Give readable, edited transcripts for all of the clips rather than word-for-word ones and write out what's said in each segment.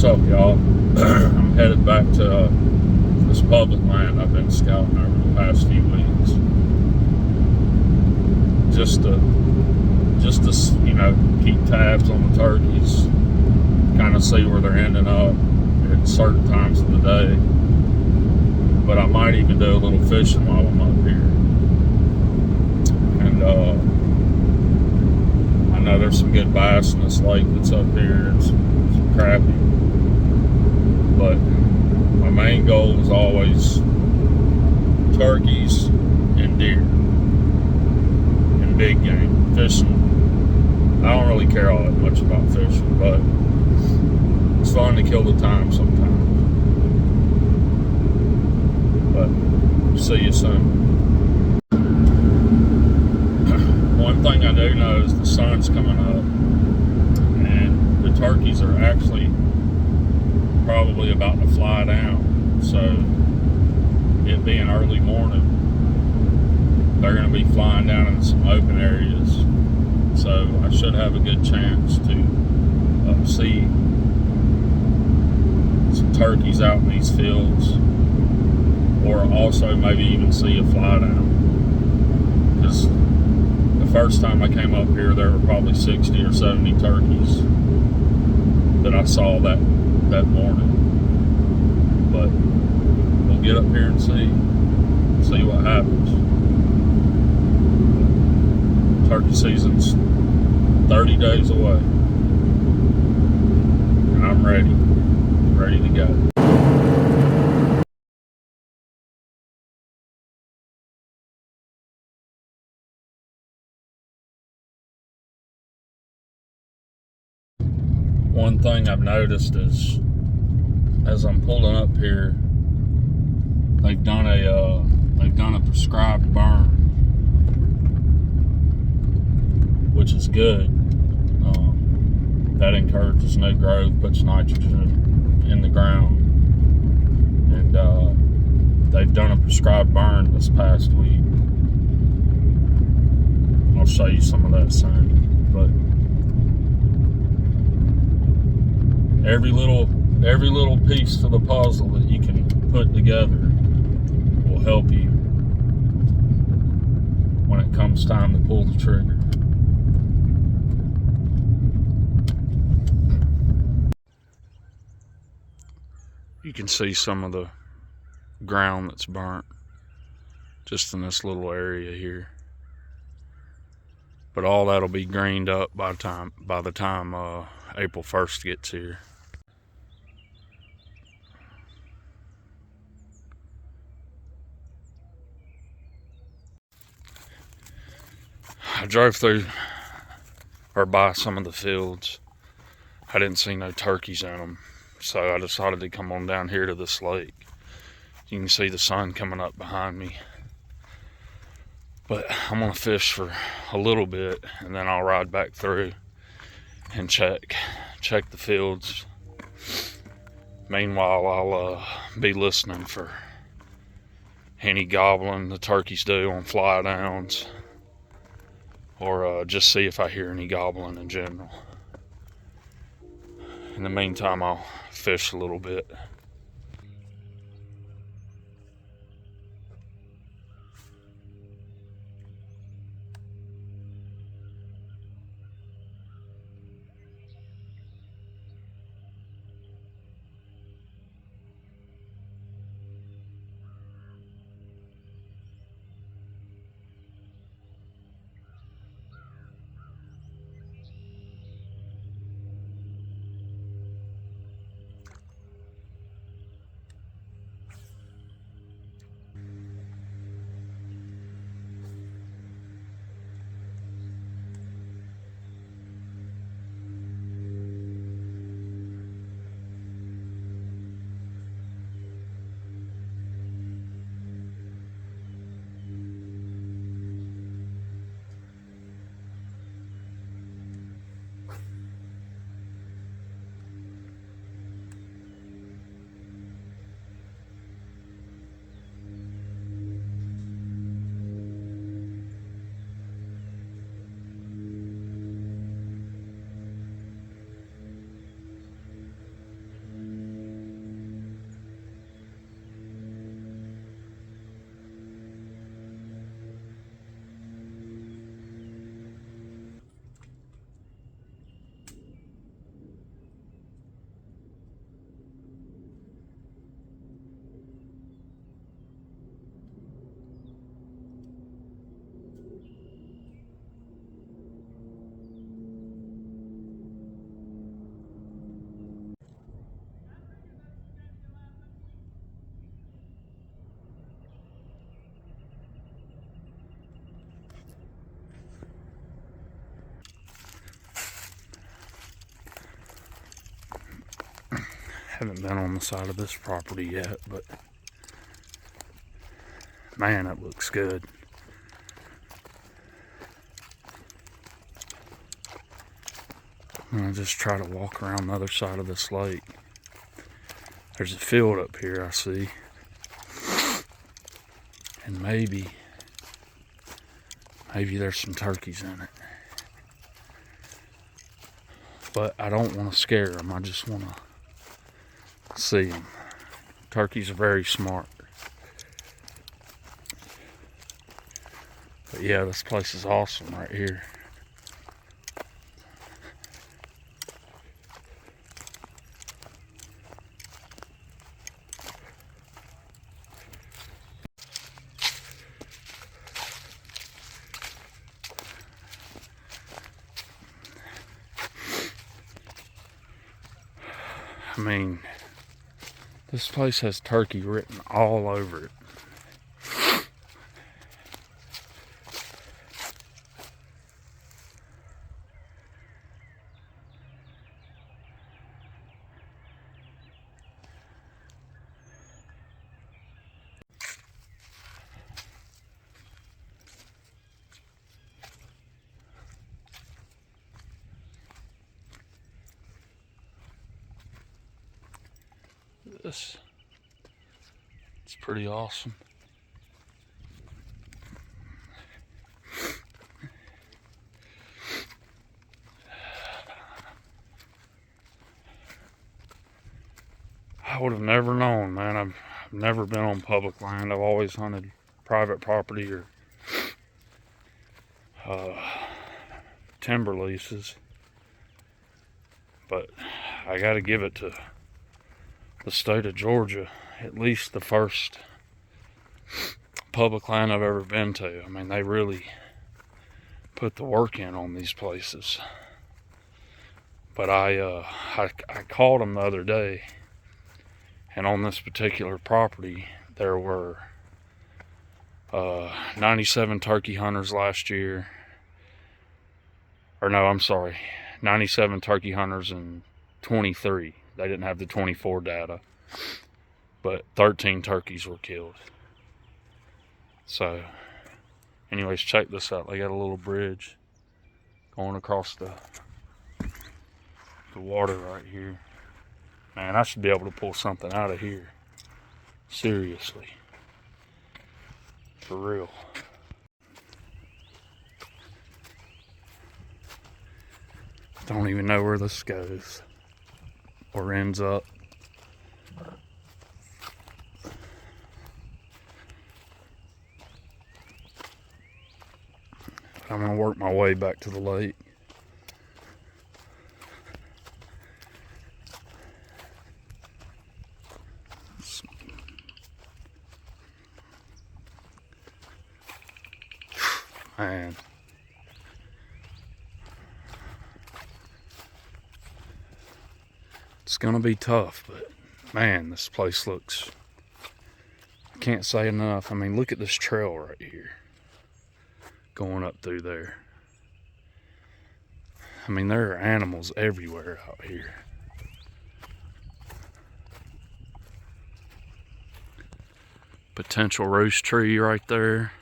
What's up, y'all? I'm headed back to this public land I've been scouting over the past few weeks. Just to keep tabs on the turkeys, kind of see where they're ending up at certain times of the day. But I might even do a little fishing while I'm up here. And I know there's some good bass in this lake that's up here, and some crappie. But my main goal is always turkeys and deer and big game. Fishing, I don't really care all that much about fishing, but it's fun to kill the time sometimes. But see you soon. One thing I do know is the sun's coming up, and the turkeys are actually probably about to fly down. So it being early morning, they're going to be flying down in some open areas. So I should have a good chance to see some turkeys out in these fields, or also maybe even see a fly down. Because the first time I came up here, there were probably 60 or 70 turkeys that I saw that morning. But we'll get up here and see what happens. Turkey season's 30 days away, and I'm ready to go. One thing I've noticed is, as I'm pulling up here, they've done a prescribed burn, which is good. That encourages new growth, puts nitrogen in the ground, and they've done a prescribed burn this past week. I'll show you some of that soon, but every little piece to the puzzle that you can put together will help you when it comes time to pull the trigger. You can see some of the ground that's burnt just in this little area here, but all that'll be greened up by the time April 1st gets here. I drove through or by some of the fields. I didn't see no turkeys in them, so I decided to come on down here to this lake. You can see the sun coming up behind me, but I'm gonna fish for a little bit, and then I'll ride back through and check the fields. Meanwhile, I'll be listening for any gobbling the turkeys do on fly downs, or just see if I hear any gobbling in general. In the meantime, I'll fish a little bit. Haven't been on the side of this property yet, but man, it looks good. I'm gonna just try to walk around the other side of this lake. There's a field up here I see. And maybe there's some turkeys in it. But I don't want to scare them. I just want to see them. Turkeys are very smart. But yeah, this place is awesome right here. I mean, this place has turkey written all over it. This, it's pretty awesome. I would have never known, man. I've never been on public land. I've always hunted private property or timber leases. But I got to give it to the state of Georgia, at least the first public land I've ever been to. I mean, they really put the work in on these places. But I called them the other day, and on this particular property there were 97 turkey hunters last year. Or no, I'm sorry, 97 turkey hunters and 23. They didn't have the 24 data, but 13 turkeys were killed. So anyways, check this out. They got a little bridge going across the water right here. Man, I should be able to pull something out of here. Seriously. For real. Don't even know where this goes or ends up. I'm gonna work my way back to the lake. Man. It's gonna be tough, but man, this place looks, I can't say enough. I mean, look at this trail right here going up through there. I mean, there are animals everywhere out here. Potential roost tree right there.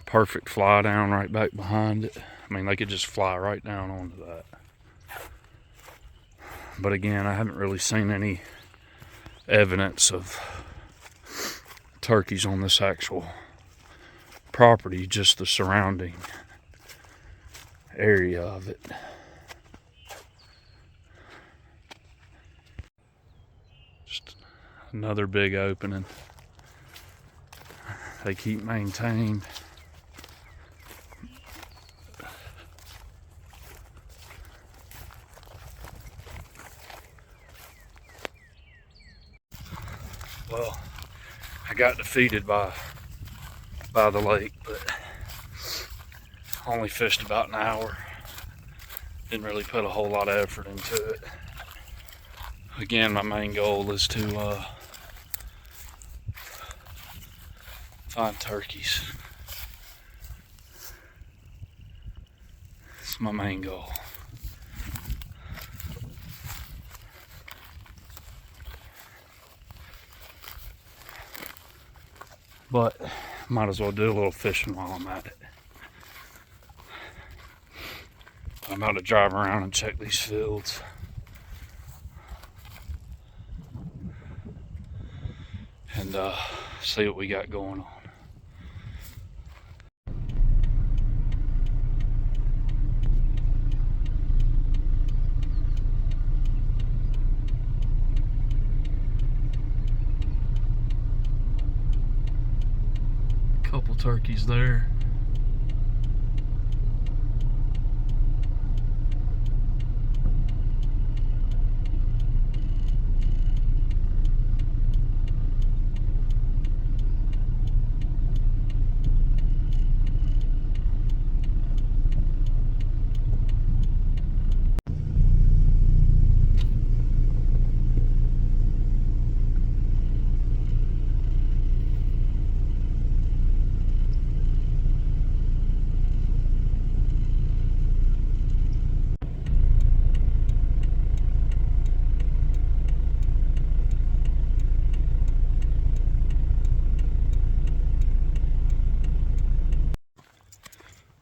Perfect fly down right back behind it. I mean, they could just fly right down onto that. But again, I haven't really seen any evidence of turkeys on this actual property, just the surrounding area of it. Just another big opening. They keep maintained. Well, I got defeated by the lake, but only fished about an hour. Didn't really put a whole lot of effort into it. Again, my main goal is to find turkeys. It's my main goal. but might as well do a little fishing while I'm at it. I'm about to drive around and check these fields. And see what we got going on. Couple turkeys there.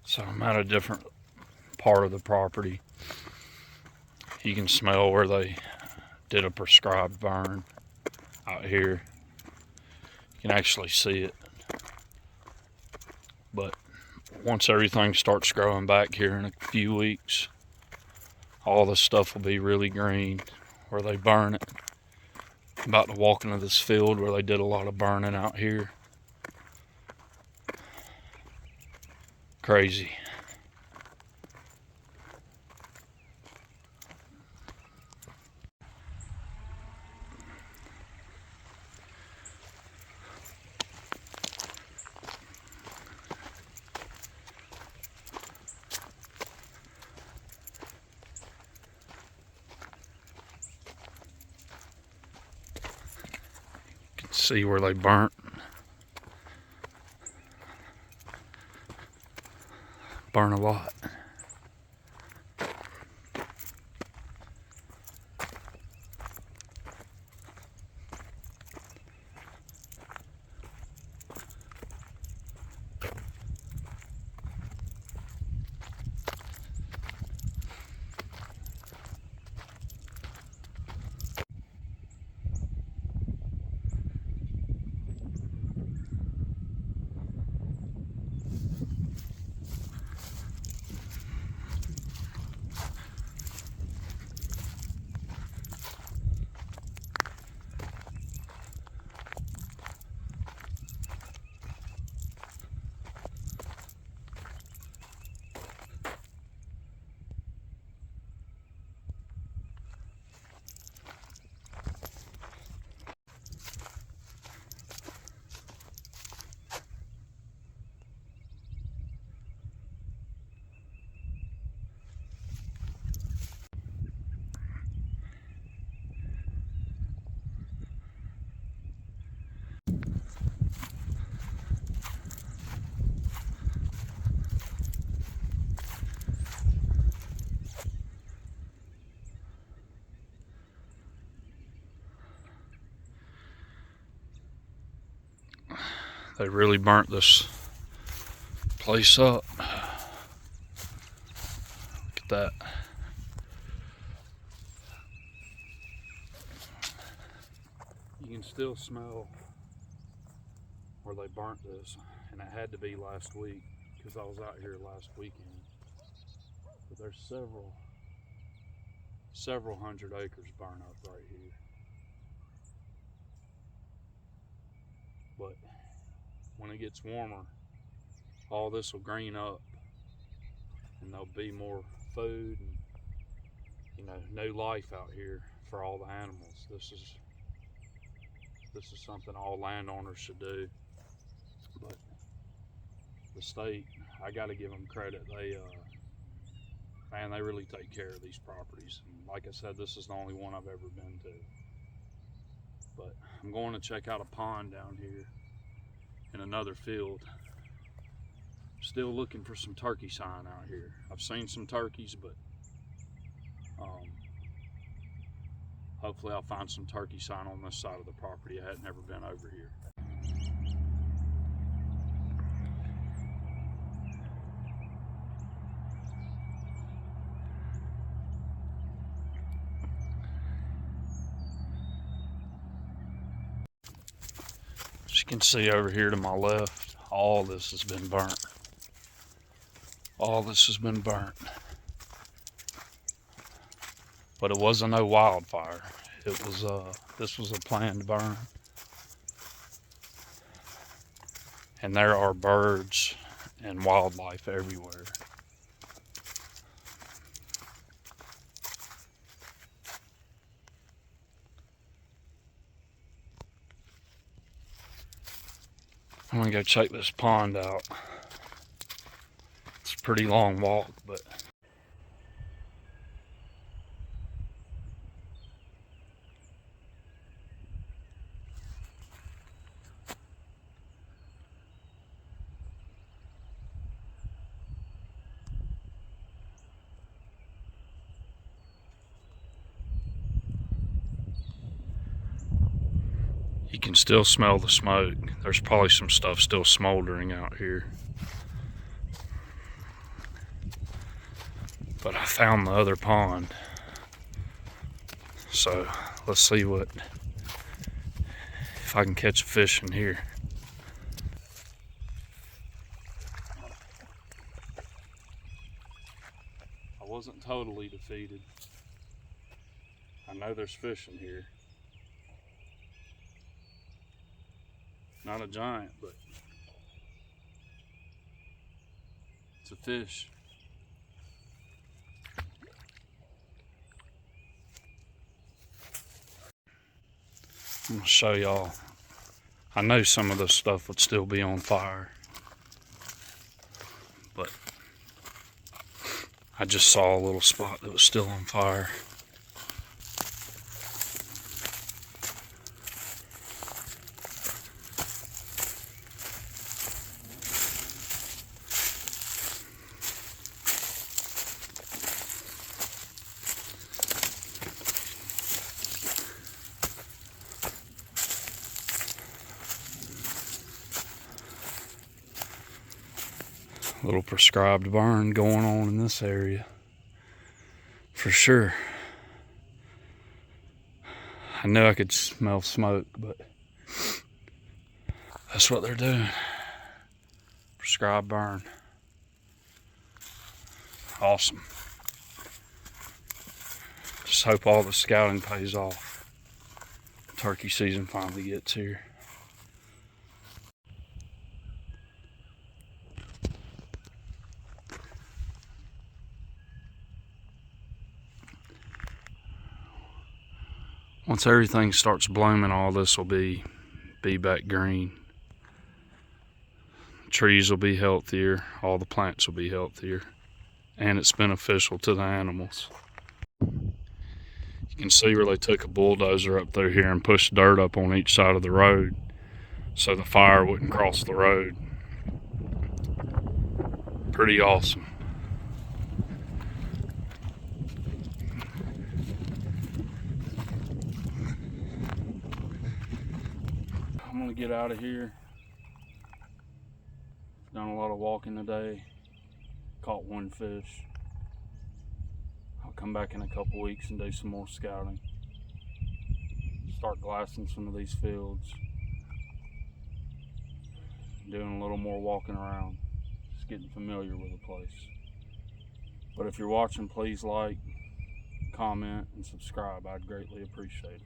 So I'm at a different part of the property. You can smell where they did a prescribed burn out here. You can actually see it. But once everything starts growing back here in a few weeks, all this stuff will be really green where they burn it. I'm about to walk into this field where they did a lot of burning out here. Crazy. You can see where they burnt. Burn a lot. They really burnt this place up. Look at that. You can still smell where they burnt this, and it had to be last week because I was out here last weekend. But there's several hundred acres burned up right here. But when it gets warmer, all this will green up and there'll be more food and, you know, new life out here for all the animals. This is something all landowners should do. But the state, I got to give them credit. They really take care of these properties. And like I said, this is the only one I've ever been to. But I'm going to check out a pond down here in another field. Still looking for some turkey sign out here. I've seen some turkeys, but hopefully I'll find some turkey sign on this side of the property. I had never been over here. you can see over here to my left, all this has been burnt. All this has been burnt. But it wasn't no wildfire. It was this was a planned burn. And there are birds and wildlife everywhere. I'm gonna go check this pond out. It's a pretty long walk, but you can still smell the smoke. There's probably some stuff still smoldering out here. But I found the other pond. So let's see if I can catch a fish in here. I wasn't totally defeated. I know there's fish in here. Not a giant, but it's a fish. I'm gonna show y'all. I know some of this stuff would still be on fire, but I just saw a little spot that was still on fire. Little prescribed burn going on in this area for sure. I knew I could smell smoke, but that's what they're doing. Prescribed burn. Awesome. Just hope all the scouting pays off. Turkey season finally gets here. Once everything starts blooming, all this will be back green. Trees will be healthier, all the plants will be healthier, and it's beneficial to the animals. You can see where they took a bulldozer up through here and pushed dirt up on each side of the road so the fire wouldn't cross the road. Pretty awesome. I'm gonna get out of here. Done a lot of walking today. Caught one fish. I'll come back in a couple weeks and do some more scouting. Start glassing some of these fields. Doing a little more walking around. Just getting familiar with the place. But if you're watching, please like, comment, and subscribe. I'd greatly appreciate it.